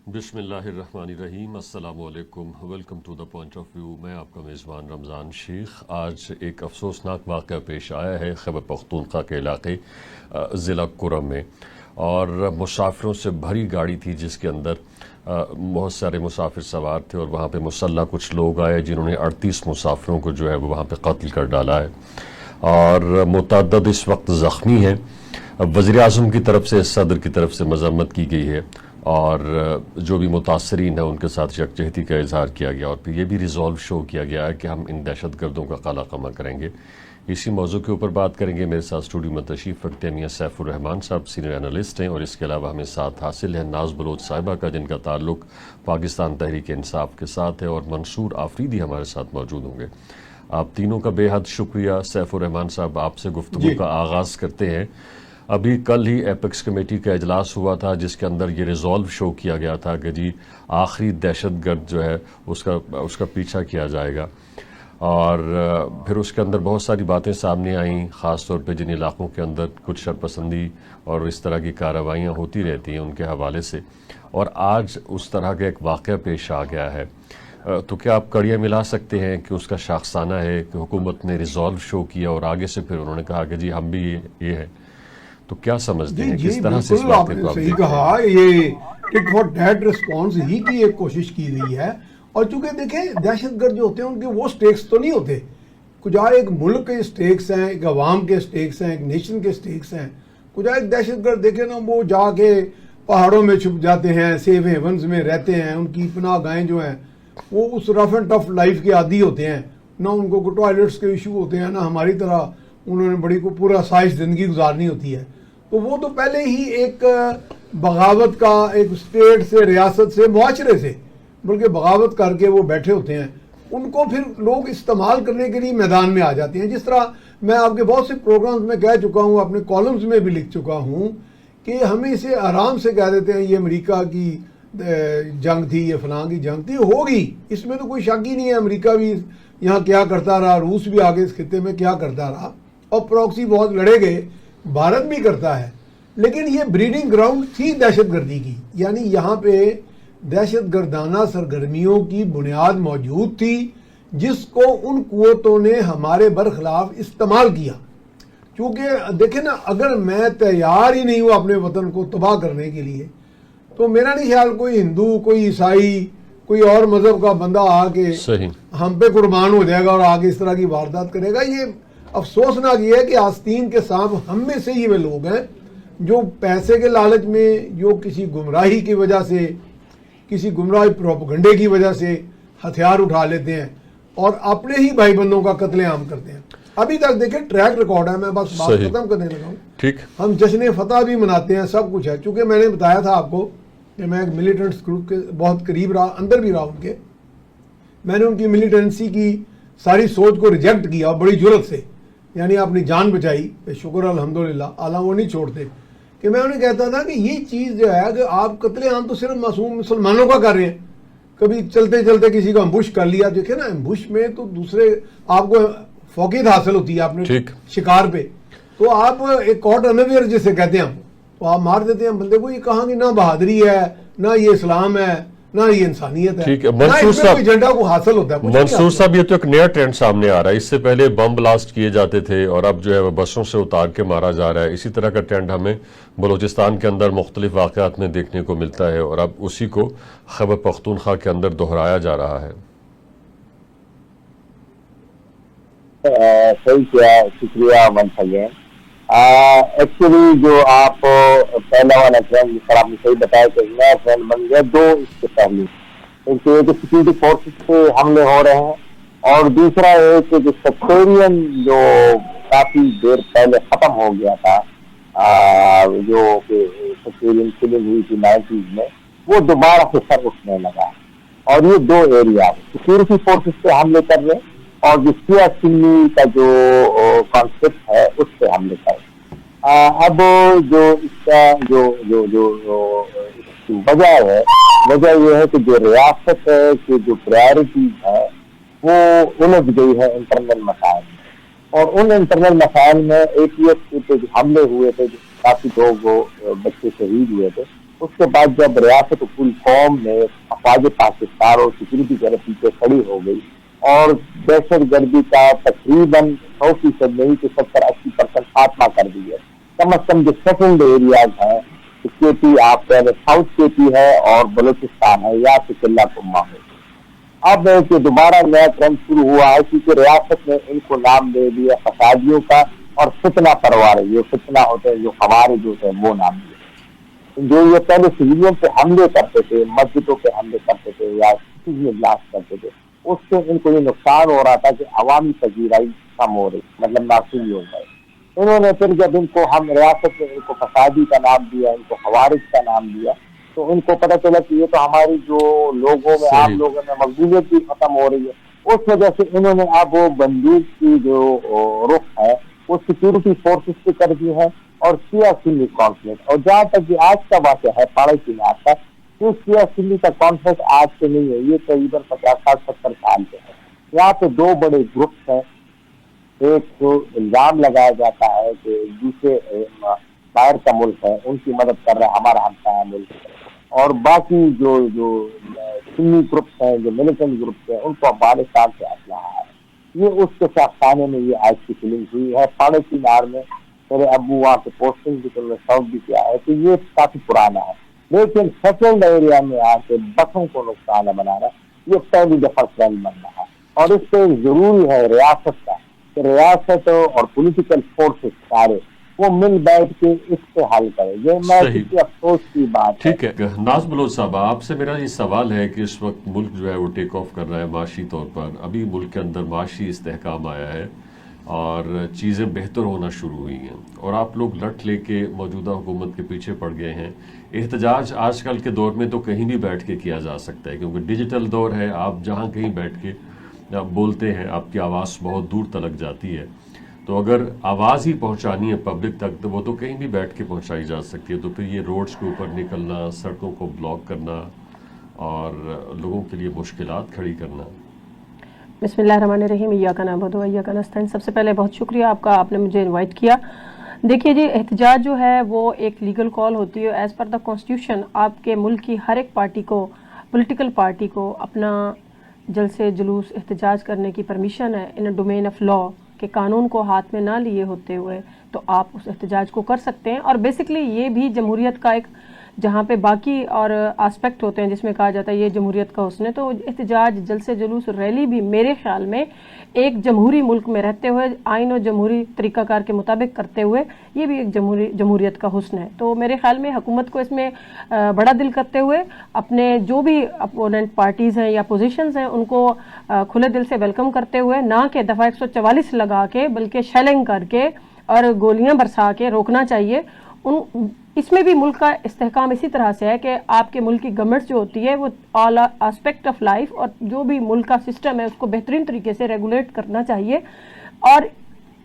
بسم اللہ الرحمن الرحیم، السلام علیکم، welcome to the point of view. میں آپ کا میزبان رمضان شیخ۔ آج ایک افسوسناک واقعہ پیش آیا ہے خیبر پختونخوا کے علاقے ضلع کرم میں، اور مسافروں سے بھری گاڑی تھی جس کے اندر بہت سارے مسافر سوار تھے، اور وہاں پہ مسلح کچھ لوگ آئے جنہوں نے 38 مسافروں کو جو ہے وہ وہاں پہ قتل کر ڈالا ہے، اور متعدد اس وقت زخمی ہیں۔ وزیر اعظم کی طرف سے، صدر کی طرف سے مذمت کی گئی ہے، اور جو بھی متاثرین ہیں ان کے ساتھ یکجہتی کا اظہار کیا گیا، اور پھر یہ بھی ریزولو شو کیا گیا ہے کہ ہم ان دہشت گردوں کا قلع قمع کریں گے۔ اسی موضوع کے اوپر بات کریں گے۔ میرے ساتھ اسٹوڈیو میں تشریف رکھتے ہیں میاں سیف الرحمان صاحب، سینئر اینالسٹ ہیں، اور اس کے علاوہ ہمیں ساتھ حاصل ہے ناز بلوچ صاحبہ کا، جن کا تعلق پاکستان تحریک انصاف کے ساتھ ہے، اور منصور آفریدی ہمارے ساتھ موجود ہوں گے۔ آپ تینوں کا بے حد شکریہ۔ سیف الرحمان صاحب، آپ سے گفتگو کا آغاز کرتے ہیں۔ ابھی کل ہی ایپیکس کمیٹی کا اجلاس ہوا تھا جس کے اندر یہ ریزولو شو کیا گیا تھا کہ جی آخری دہشت گرد جو ہے اس کا پیچھا کیا جائے گا، اور پھر اس کے اندر بہت ساری باتیں سامنے آئیں، خاص طور پہ جن علاقوں کے اندر کچھ شرپسندی اور اس طرح کی کارروائیاں ہوتی رہتی ہیں ان کے حوالے سے، اور آج اس طرح کا ایک واقعہ پیش آ گیا ہے۔ تو کیا آپ کڑیاں ملا سکتے ہیں کہ اس کا شاخسانہ ہے کہ حکومت نے ریزولو شو کیا اور آگے سے پھر انہوں نے کہا کہ جی ہم بھی یہ ہے؟ تو کیا سمجھتے ہیں کس طرح سے اس واقعے کو آپ صحیح کہا، یہ ٹک فار ٹیٹ رسپانس ہی کی ایک کوشش کی گئی ہے۔ اور چونکہ دیکھیں دہشت گرد جو ہوتے ہیں ان کے وہ سٹیکس تو نہیں ہوتے، کچھ ایک ملک کے سٹیکس ہیں، ایک عوام کے سٹیکس ہیں، ایک نیشن کے سٹیکس ہیں۔ کچھ ایک دہشت گرد دیکھیں نا، وہ جا کے پہاڑوں میں چھپ جاتے ہیں، سیف ہیونز میں رہتے ہیں، ان کی پناہ گاہیں جو ہیں وہ اس رف اینڈ ٹف لائف کے عادی ہوتے ہیں، نہ ان کو ٹوائلٹس کے ایشو ہوتے ہیں، نہ ہماری طرح انہوں نے بڑی کو پورا سائز زندگی گزارنی ہوتی ہے۔ تو وہ تو پہلے ہی ایک بغاوت کا، ایک اسٹیٹ سے، ریاست سے، معاشرے سے بلکہ بغاوت کر کے وہ بیٹھے ہوتے ہیں۔ ان کو پھر لوگ استعمال کرنے کے لیے میدان میں آ جاتے ہیں، جس طرح میں آپ کے بہت سے پروگرامز میں کہہ چکا ہوں، اپنے کالمز میں بھی لکھ چکا ہوں کہ ہمیں اسے آرام سے کہہ دیتے ہیں یہ امریکہ کی جنگ تھی، یہ فلاں کی جنگ تھی، ہوگی، اس میں تو کوئی شک ہی نہیں ہے۔ امریکہ بھی یہاں کیا کرتا رہا، روس بھی آگے اس خطے میں کیا کرتا رہا، اور پراکسی بہت لڑے گئے، بھارت بھی کرتا ہے۔ لیکن یہ بریڈنگ گراؤنڈ تھی دہشت گردی کی، یعنی یہاں پہ دہشت گردانہ سرگرمیوں کی بنیاد موجود تھی جس کو ان قوتوں نے ہمارے برخلاف استعمال کیا۔ چونکہ دیکھیں نا، اگر میں تیار ہی نہیں ہوں اپنے وطن کو تباہ کرنے کے لیے، تو میرا نہیں خیال کوئی ہندو، کوئی عیسائی، کوئی اور مذہب کا بندہ آ کے ہم پہ قربان ہو جائے گا اور آگے اس طرح کی واردات کرے گا۔ یہ افسوسناک یہ ہے کہ آستین کے سانپ ہم میں سے ہی وہ لوگ ہیں جو پیسے کے لالچ میں، جو کسی گمراہی کی وجہ سے، کسی گمراہی پروپیگنڈے کی وجہ سے ہتھیار اٹھا لیتے ہیں اور اپنے ہی بھائی بندوں کا قتل عام کرتے ہیں۔ ابھی تک دیکھیں ٹریک ریکارڈ ہے، میں بس بات ختم کرنے لگا ہوں۔ ٹھیک، ہم جشن فتح بھی مناتے ہیں، سب کچھ ہے۔ چونکہ میں نے بتایا تھا آپ کو کہ میں ایک ملیٹنٹس گروپ کے بہت قریب رہا، اندر بھی رہا ان کے، میں نے ان کی ملیٹنسی کی ساری سوچ کو ریجیکٹ کیا بڑی جرت سے، یعنی اپنی جان بچائی، شکر الحمدللہ، اعلیٰ وہ نہیں چھوڑتے، کہ میں انہیں کہتا تھا کہ یہ چیز جو ہے کہ آپ قتل عام تو صرف معصوم مسلمانوں کا کر رہے ہیں، کبھی چلتے چلتے کسی کو امبوش کر لیا، دیکھیں نا امبوش میں تو دوسرے آپ کو فوقیت حاصل ہوتی ہے اپنے شکار پہ، تو آپ ایک کاٹ انویئر جسے کہتے ہیں تو آپ مار دیتے ہیں بندے کو۔ یہ کہاں کی نہ بہادری ہے، نہ یہ اسلام ہے، نہ یہ انسانیت ہے، نہ اس میں کوئی جھنڈا کو حاصل ہوتا ہے۔ منصور صاحب، یہ تو ایک نیا ٹرینڈ سامنے آ رہا ہے۔ اس سے پہلے بم بلاسٹ کیے جاتے تھے اور اب جو ہے وہ بسوں سے اتار کے مارا جا رہا ہے۔ اسی طرح کا ٹرینڈ ہمیں بلوچستان کے اندر مختلف واقعات میں دیکھنے کو ملتا ہے، اور اب اسی کو خیبر پختونخوا کے اندر دہرایا جا رہا ہے۔ صحیح کیا، شکریہ ونس اگین۔ ایکچولی جو آپ پہلا والا ٹرینڈ جس طرح آپ نے صحیح بتایا کہ نیا ٹرینڈ بن گیا، دو اس کے پہلو، ایک تو یہ کہ سیکورٹی فورسز پہ حملے ہو رہے ہیں، اور دوسرا ایک جو سیکٹورین جو کافی دیر پہلے ختم ہو گیا تھا، جو کہ سیکٹورین کلنگ ہوئی تھی 90s میں، وہ دوبارہ سے سر اٹھنے لگا۔ اور یہ دو ایریا سیکورٹی فورسز پہ حملے کر رہے ہیں، اور جو شیعہ سنی کا جو کانسیپٹ ہے اس پہ حملے کر رہے ہیں۔ اب جو اس کا جو وجہ ہے، وجہ یہ ہے کہ جو ریاست ہے کہ جو پرائرٹیز ہے وہ الجھ گئی ہے انٹرنل مسائل میں، اور ان انٹرنل مسائل میں ATF کے جو حملے ہوئے تھے، جو کافی لوگ بچے شہید ہوئے تھے، اس کے بعد جب ریاست و پوری قوم میں افواج پاکستان اور سیکورٹی کے پیچھے کھڑی ہو گئی اور دہشت گردی کا تقریباً 100% نہیں تو 70-80% خاتمہ کر دی ہے. کم از کم جو سیٹلڈ ایریاز ہیں کے پی آپ کہہ رہے ساؤتھ کے پی ہے اور بلوچستان ہے یا پھر قلعہ کما ہے. اب کہ دوبارہ نیا ٹرینڈ شروع ہوا ہے کیونکہ ریاست نے ان کو نام دے دیا فسادیوں کا اور فتنہ پروار ہے. جو فتنہ ہوتے ہیں جو خوارج ہوتے ہیں وہ نام دیا. جو یہ پہلے سویلین پہ حملے کرتے تھے مسجدوں پہ حملے کرتے تھے یا کسی میں بلاسٹ کرتے تھے اس سے ان کو یہ نقصان ہو رہا تھا کہ عوامی پذیرائی کم ہو رہی مطلب ناسوری ہو گئے. انہوں نے پھر جب ان کو ہم ریاست میں ان کو فسادی کا نام دیا ان کو خوارج کا نام دیا تو ان کو پتہ چلا کہ یہ تو ہماری جو لوگوں میں عام لوگوں میں مقبولیت بھی ختم ہو رہی ہے. اس وجہ سے انہوں نے اب وہ بندوق کی جو رخ ہے وہ سیکورٹی فورسز پہ کر دی ہے اور شیعہ سنی کانفلکٹ. اور جہاں تک کہ آج کا واقعہ ہے پاڑے کی نات کا یہ شیعہ سنی کا کانفلکٹ آج سے نہیں ہے. یہ تقریباً 50-60-70 سال کے ہے. یہاں پہ دو بڑے گروپس ہیں. ایک جو الزام لگایا جاتا ہے کہ دوسرے باہر کا ملک ہے ان کی مدد کر رہا ہے ہمارا ہمسایہ ملک ہے اور باقی جو سنی گروپس ہیں جو ملیٹنٹ گروپس ہیں ان کو افغانستان سے اسلحہ ہے. یہ اس کے خانے میں یہ آج کی فلم ہوئی ہے. پاڑے کی نار میں میرے ابو وہاں سے پوسٹنگ بھی انہوں نے شوق بھی کیا ہے کہ یہ کافی پرانا ہے لیکن سیٹلڈ ایریا میں آ کے بسوں کو نقصان بنا رہا ہے. یہ پہلی دفعہ ٹرینڈ بن رہا ہے اور اس پہ ضروری ہے ریاست کا ریاست اور پولیٹیکل فورسز سارے وہ مل بیٹھ کے اس پہ حل کرے. یہ میں کسی افسوس کی بات ٹھیک ہے. ناز بلوچ صاحب آپ سے میرا یہ سوال ہے کہ اس وقت ملک جو ہے وہ ٹیک آف کر رہا ہے معاشی طور پر. ابھی ملک کے اندر معاشی استحکام آیا ہے اور چیزیں بہتر ہونا شروع ہوئی ہیں اور آپ لوگ لٹ لے کے موجودہ حکومت کے پیچھے پڑ گئے ہیں. احتجاج آج کل کے دور میں تو کہیں بھی بیٹھ کے کیا جا سکتا ہے کیونکہ ڈیجیٹل دور ہے. آپ جہاں کہیں بیٹھ کے آپ بولتے ہیں آپ کی آواز بہت دور تلک جاتی ہے. تو اگر آواز ہی پہنچانی ہے پبلک تک تو وہ تو کہیں بھی بیٹھ کے پہنچائی جا سکتی ہے. تو پھر یہ روڈز کے اوپر نکلنا سڑکوں کو بلاک کرنا اور لوگوں کے لیے مشکلات کھڑی کرنا. بسم اللہ الرحمن الرحیم. ایاک نعبد و ایاک نستعین. سب سے پہلے بہت شکریہ آپ کا, آپ نے مجھے انوائٹ کیا. دیکھیے جی احتجاج جو ہے وہ ایک لیگل کال ہوتی ہے. ایز پر دا کانسٹیٹیوشن آپ کے ملک کی ہر ایک پارٹی کو پولیٹیکل پارٹی کو اپنا جلسے جلوس احتجاج کرنے کی پرمیشن ہے ان ڈومین آف لا کہ قانون کو ہاتھ میں نہ لیے ہوتے ہوئے تو آپ اس احتجاج کو کر سکتے ہیں. اور بیسکلی یہ بھی جمہوریت کا ایک جہاں پہ باقی اور آسپیکٹ ہوتے ہیں جس میں کہا جاتا ہے یہ جمہوریت کا حسن ہے تو احتجاج جلسے جلوس ریلی بھی میرے خیال میں ایک جمہوری ملک میں رہتے ہوئے آئین اور جمہوری طریقہ کار کے مطابق کرتے ہوئے یہ بھی ایک جمہوریت کا حسن ہے. تو میرے خیال میں حکومت کو اس میں بڑا دل کرتے ہوئے اپنے جو بھی اپوننٹ پارٹیز ہیں یا پوزیشنز ہیں ان کو کھلے دل سے ویلکم کرتے ہوئے نہ کہ دفعہ 144 لگا کے بلکہ شیلنگ کر کے اور گولیاں برسا کے روکنا چاہیے. اس میں بھی ملک کا استحکام اسی طرح سے ہے کہ آپ کے ملک کی گورنمنٹ جو ہوتی ہے وہ آل آسپیکٹ آف لائف اور جو بھی ملک کا سسٹم ہے اس کو بہترین طریقے سے ریگولیٹ کرنا چاہیے اور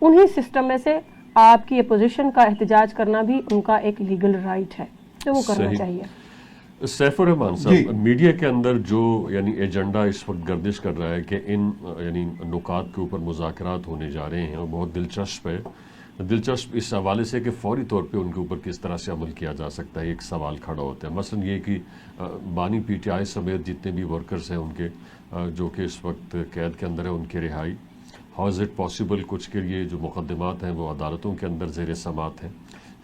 انہی سسٹم میں سے آپ کی اپوزیشن کا احتجاج کرنا بھی ان کا ایک لیگل رائٹ ہے تو وہ کرنا چاہیے. سیف الرحمان صاحب میڈیا کے اندر جو یعنی ایجنڈا اس وقت گردش کر رہا ہے کہ ان یعنی نکات کے اوپر مذاکرات ہونے جا رہے ہیں اور بہت دلچسپ ہے. دلچسپ اس حوالے سے کہ فوری طور پہ ان کے اوپر کس طرح سے عمل کیا جا سکتا ہے. ایک سوال کھڑا ہوتا ہے مثلا یہ کہ بانی پی ٹی آئی سمیت جتنے بھی ورکرز ہیں ان کے جو کہ اس وقت قید کے اندر ہے ان کی رہائی. ہاؤ از اٹ پاسبل کچھ کے لیے جو مقدمات ہیں وہ عدالتوں کے اندر زیر سماعت ہیں.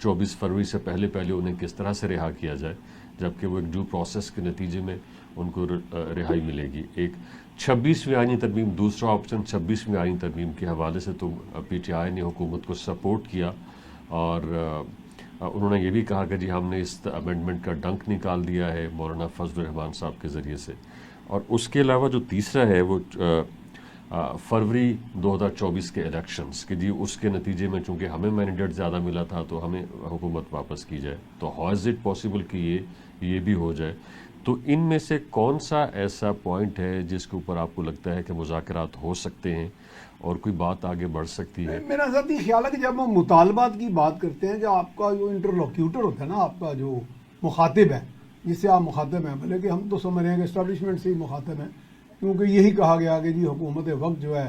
24 فروری سے پہلے انہیں کس طرح سے رہا کیا جائے جبکہ وہ ایک ڈیو پروسیس کے نتیجے میں ان کو رہائی ملے گی. ایک 26ویں آئینی ترمیم دوسرا آپشن 26ویں آئینی ترمیم کے حوالے سے تو پی ٹی آئی نے حکومت کو سپورٹ کیا اور انہوں نے یہ بھی کہا کہ جی ہم نے اس امینڈمنٹ کا ڈنک نکال دیا ہے مولانا فضل الرحمان صاحب کے ذریعے سے. اور اس کے علاوہ جو تیسرا ہے وہ فروری 2024 کے الیکشنز کہ جی اس کے نتیجے میں چونکہ ہمیں مینڈیٹ زیادہ ملا تھا تو ہمیں حکومت واپس کی جائے. تو ہاؤ از اٹ پاسبل کہ یہ بھی ہو جائے. تو ان میں سے کون سا ایسا پوائنٹ ہے جس کے اوپر آپ کو لگتا ہے کہ مذاکرات ہو سکتے ہیں اور کوئی بات آگے بڑھ سکتی ہے؟ میرا ذاتی خیال ہے کہ جب ہم مطالبات کی بات کرتے ہیں کہ آپ کا جو انٹرلوکیوٹر ہوتا ہے نا آپ کا جو مخاطب ہے جس سے آپ مخاطب ہیں بھلے کہ ہم تو سمجھ رہے ہیں کہ اسٹیبلشمنٹ سے ہی مخاطب ہیں کیونکہ یہی کہا گیا کہ جی حکومت وقت جو ہے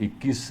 21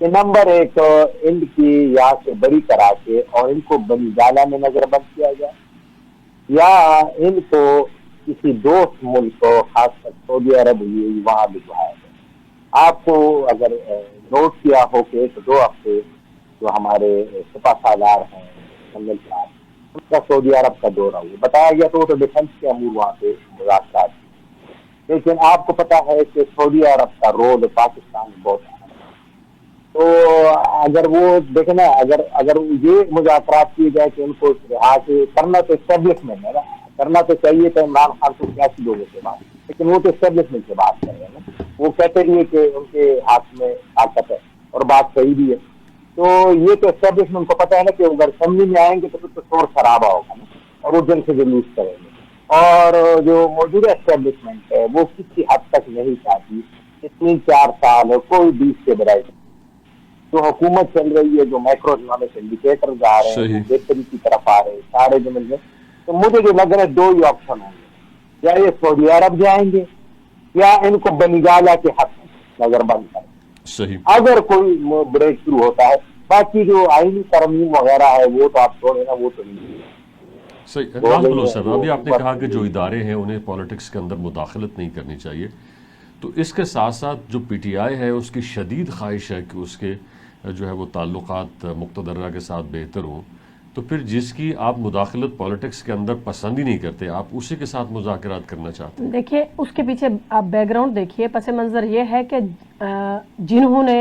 کہ نمبر ایک ان کی یہاں سے بری کرا کے اور ان کو بنی گالہ میں نظر بند کیا جائے، یا ان کو کسی دوست ملک کو خاص کر سعودی عرب وہاں بھجوایا جائے۔ آپ کو اگر نوٹ کیا ہو کہ 2 ہفتے جو ہمارے سپہ سالار ہیں جنرل صاحب، ان کا سعودی عرب کا دورہ ہوا، بتایا گیا تو وہ تو ڈیفینس کے امور وہاں پہ مذاکرات تھے، لیکن آپ کو پتا ہے کہ سعودی عرب کا رول پاکستان میں بہت اہم ہے۔ تو اگر وہ دیکھیں نا، اگر یہ مذاکرات کیے جائے کہ ان کو رہا کے کرنا تو اسٹیبلشمنٹ ہے نا، کرنا تو چاہیے تھا عمران خان کو سیاسی لوگوں سے بات، لیکن وہ تو اسٹیبلشمنٹ سے بات کر رہے ہیں نا، وہ کہتے رہیے کہ ان کے ہاتھ میں طاقت ہے اور بات صحیح بھی ہے۔ تو یہ تو اسٹیبلشمنٹ کو پتا ہے نا کہ اگر اسمبلی میں آئیں گے تو پھر تو شور خرابہ ہوگا نا، اور وہ جلد سے جلوس کریں گے، اور جو موجودہ اسٹیبلشمنٹ ہے وہ کسی حد تک نہیں چاہتی کہ 3-4 سال کوئی 20 کے برائے جو حکومت چل رہی ہے، جو مائکرو اکنامک انڈیکیٹرز آ رہے ہیں، بہتری کی طرف آ رہے ہیں سارے جو مل گئے، تو مجھے جو لگ رہا ہے 2 ہی آپشن ہوں گے، یا یہ سعودی عرب جائیں گے یا ان کو بنگالہ کے حق نظر بند کریں صحیح، اگر کوئی بریک تھرو ہوتا ہے۔ باقی جو آئینی ترمیم وغیرہ ہے وہ تو آپ چھوڑیں نا، وہ تو نہیں۔ صحیح ناز بلو صاحب، ابھی آپ نے کہا کہ جو ادارے ہیں انہیں پالیٹکس کے اندر مداخلت نہیں کرنی چاہیے، تو اس کے ساتھ ساتھ جو پی ٹی آئی ہے اس کی شدید خواہش ہے کہ اس کے جو ہے وہ تعلقات مقتدرہ کے ساتھ بہتر ہوں، تو پھر جس کی آپ مداخلت پالیٹکس کے اندر پسند ہی نہیں کرتے، آپ اسی کے ساتھ مذاکرات کرنا چاہتے ہیں؟ دیکھیے اس کے پیچھے آپ بیک گراؤنڈ دیکھیے، پس منظر یہ ہے کہ جنہوں نے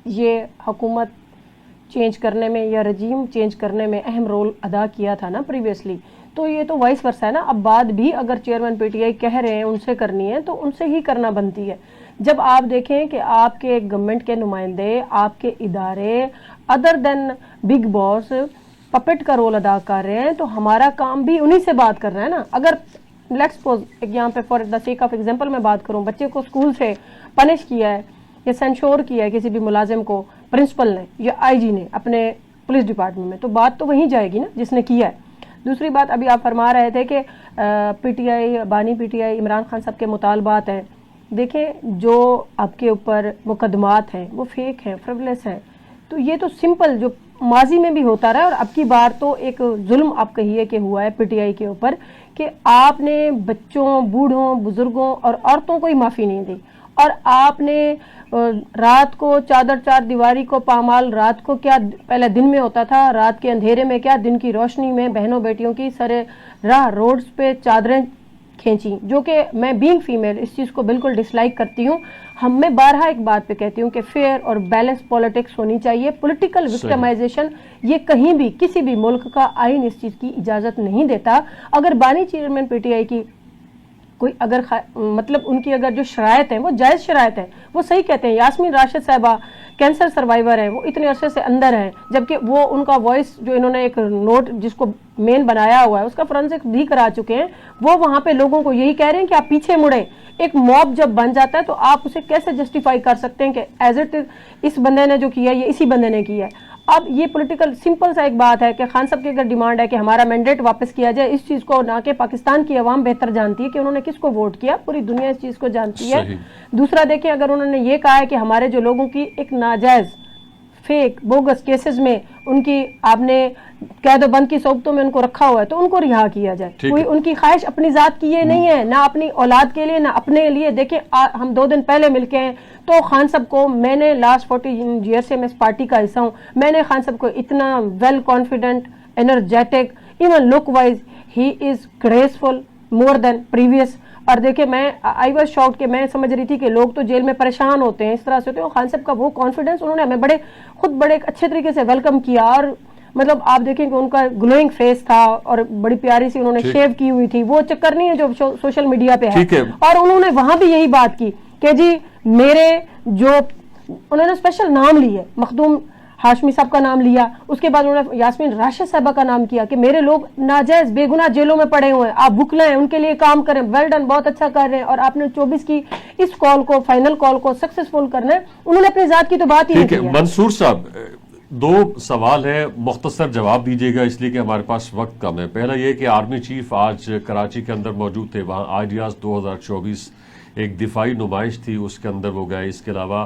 یہ حکومت چینج کرنے میں یا رجیم چینج کرنے میں اہم رول ادا کیا تھا نا پریویسلی، تو یہ تو وائس ورسا ہے نا، اب بات بھی اگر چیئرمین پی ٹی آئی کہہ رہے ہیں ان سے کرنی ہے تو ان سے ہی کرنا بنتی ہے۔ جب آپ دیکھیں کہ آپ کے گورنمنٹ کے نمائندے، آپ کے ادارے ادر دین بگ باس پپٹ کا رول ادا کر رہے ہیں، تو ہمارا کام بھی انہی سے بات کرنا ہے نا۔ اگر لیٹس سپوز یہاں پہ for the sake of example میں بات کروں، بچے کو اسکول سے پنش کیا ہے یا سینشور کیا ہے کسی بھی ملازم کو پرنسپل نے یا آئی جی نے اپنے پولیس ڈپارٹمنٹ میں، تو بات تو وہیں جائے گی نا جس نے کیا ہے۔ دوسری بات، ابھی آپ فرما رہے تھے کہ پی ٹی آئی، بانی P T I, Imran Khan صاحب کے مطالبات ہیں، دیکھیں جو آپ کے اوپر مقدمات ہیں وہ فیک ہیں، فریولس ہیں، تو یہ تو سمپل جو ماضی میں بھی ہوتا رہا ہے، اور اب کی بار تو ایک ظلم آپ کہیے کہ ہوا ہے پی ٹی آئی کے اوپر کہ آپ نے بچوں، بوڑھوں، بزرگوں اور عورتوں کو ہی معافی نہیں دی، اور آپ نے رات کو چادر چار دیواری کو پامال، رات کو کیا پہلے دن میں ہوتا تھا، رات کے اندھیرے میں کیا دن کی روشنی میں بہنوں بیٹیوں کی سرے راہ روڈز پہ چادریں کھینچی، جو کہ میں بینگ فیمیل اس چیز کو بالکل ڈس لائک کرتی ہوں۔ میں بارہا ایک بات پہ کہتی ہوں کہ فیئر اور بیلنس پولیٹکس ہونی چاہیے، پولیٹیکل وکٹمائزیشن یہ کہیں بھی کسی بھی ملک کا آئین اس چیز کی اجازت نہیں دیتا۔ اگر بانی چیئرمین پی ٹی آئی کی کوئی اگر مطلب ان کی اگر جو شرائط ہیں وہ جائز شرائط ہیں، وہ صحیح کہتے ہیں، یاسمین راشد صاحبہ کینسر سروائیور ہیں، وہ اتنے عرصے سے اندر ہیں، جبکہ وہ ان کا وائس جو انہوں نے ایک نوٹ جس کو مین بنایا ہوا ہے اس کا فرانسک بھی کرا چکے ہیں، وہ وہاں پہ لوگوں کو یہی کہہ رہے ہیں کہ آپ پیچھے مڑیں۔ ایک موب جب بن جاتا ہے تو آپ اسے کیسے جسٹیفائی کر سکتے ہیں کہ ایز اٹ اس بندے نے جو کیا ہے یہ اسی بندے نے کیا ہے۔ اب یہ پولیٹیکل سمپل سا ایک بات ہے کہ خان صاحب کی اگر ڈیمانڈ ہے کہ ہمارا مینڈیٹ واپس کیا جائے، اس چیز کو نہ کہ پاکستان کی عوام بہتر جانتی ہے کہ انہوں نے کس کو ووٹ کیا، پوری دنیا اس چیز کو جانتی ہے۔ دوسرا دیکھیں، اگر انہوں نے یہ کہا ہے کہ ہمارے جو لوگوں کی ایک ناجائز فیک بوگس کیسز میں ان کی آپ نے قید و بند کی صوبتوں میں ان کو رکھا ہوا ہے تو ان کو رہا کیا جائے۔ کوئی ان کی خواہش اپنی ذات کی یہ نہیں ہے، نہ اپنی اولاد کے لیے نہ اپنے لیے۔ دیکھیں ہم 2 دن پہلے مل کے ہیں تو خان صاحب کو میں نے لاسٹ 40 ایئر سے میں اس پارٹی کا حصہ ہوں، میں نے خان صاحب کو اتنا well confident, energetic, even look wise he is graceful more than previous. اور دیکھیں میں آئی واز شاکڈ کہ میں سمجھ رہی تھی کہ لوگ تو جیل میں پریشان ہوتے ہیں، اس طرح سے ہوتے ہیں، خان صاحب کا وہ کانفیڈنس، انہوں نے ہمیں خود بڑے اچھے طریقے سے ویلکم کیا، اور مطلب آپ دیکھیں کہ ان کا گلوئنگ فیس تھا اور بڑی پیاری سی انہوں نے شیو کی ہوئی تھی، وہ چکر نہیں ہے جو سوشل میڈیا پہ ہے۔ اور انہوں نے وہاں بھی یہی بات کی کہ جی میرے جو انہوں نے اسپیشل نام لی ہے، مخدوم ہاشمی صاحب کا نام لیا، اس کے بعد انہوں نے یاسمین راشد صاحبہ کا نام کیا کہ میرے لوگ ناجائز بے گناہ جیلوں میں پڑے ہوئے ہیں، آپ بک لیں ان کے لیے کام کریں، ویل ڈن، بہت اچھا کر رہے ہیں، اور آپ نے 24 کی اس کال کو، فائنل کال کو سکسیسفل کرنا ہے۔ انہوں نے اپنی ذات کی تو بات ہی نہیں کی ہے۔ منصور صاحب 2 سوال ہے، مختصر جواب دیجیے گا اس لیے کہ ہمارے پاس وقت کم ہے۔ پہلا یہ کہ آرمی چیف آج کراچی کے اندر موجود تھے، وہاں آئیڈیاز 2024 ایک دفاعی نمائش تھی، اس کے اندر وہ گئے، اس کے علاوہ